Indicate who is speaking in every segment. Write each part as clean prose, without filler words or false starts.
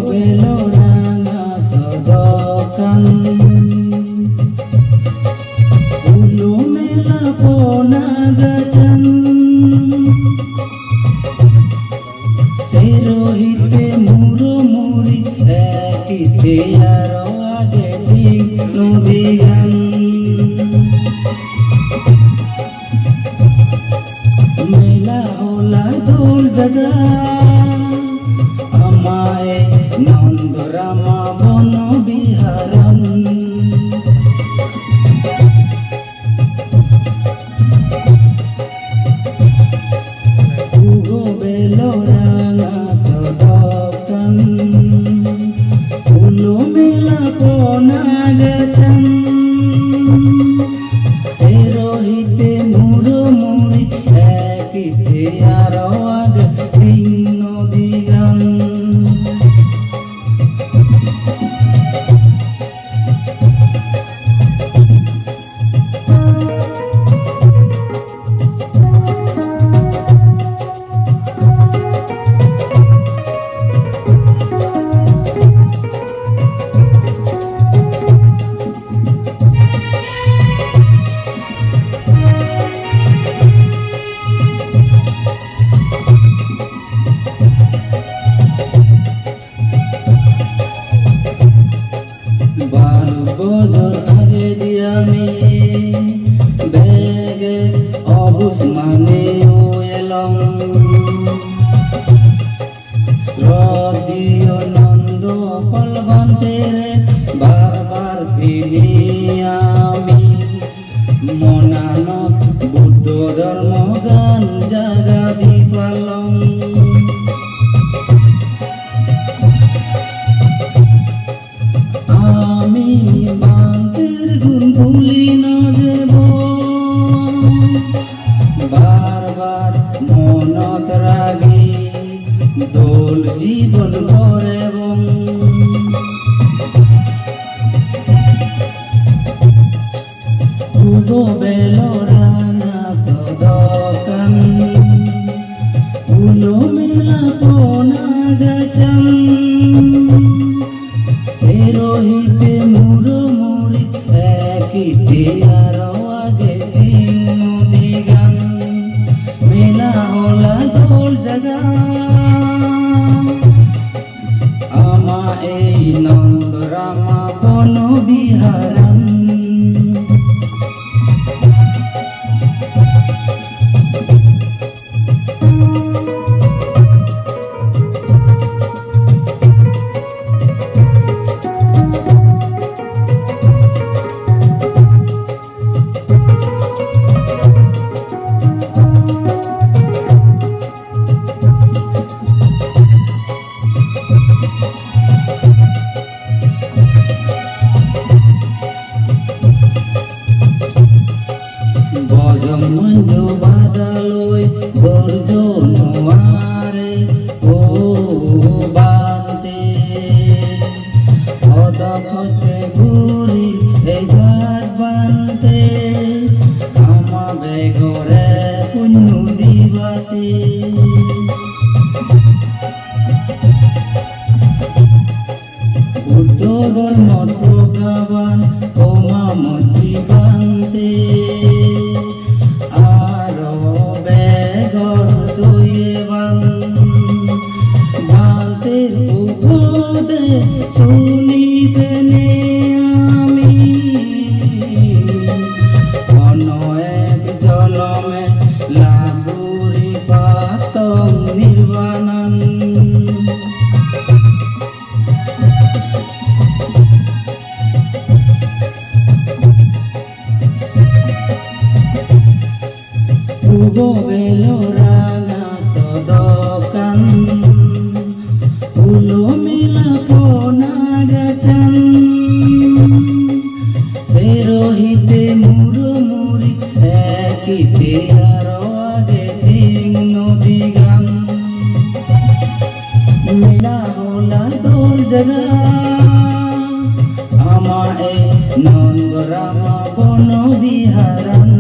Speaker 1: Beloranga sodokan ulu mela ponagajan serohite murumuri ekite aro age nodigan mela hola dol jaga Nandorama bono biharan Ugo beloranga sodokan Ulu mela ponagajan Serohite murumuri ekite aro aga nodigan Bozor are diami bege obus mane oelong Srodiyo nando palvantere barbar pini ami monanot buddho dharma gan jaga dipalong আমি বান্তের গুণ ভুলি না দেব বারবার মনত রাগি দোল জীবন ভর এবং Hugo বেলরানা সদকান উলো মেলা পোনাগাচান Serohite murumuri ekite aro age nodigan mela hola dol jaga ama ei nandorama bono biharan থাকিতে আরো আগে দিন নদী গান মেলা বলা দোল জাগা আমা এ নন্দরামা বন বিহারান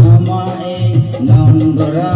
Speaker 1: আমা এ নন্দরা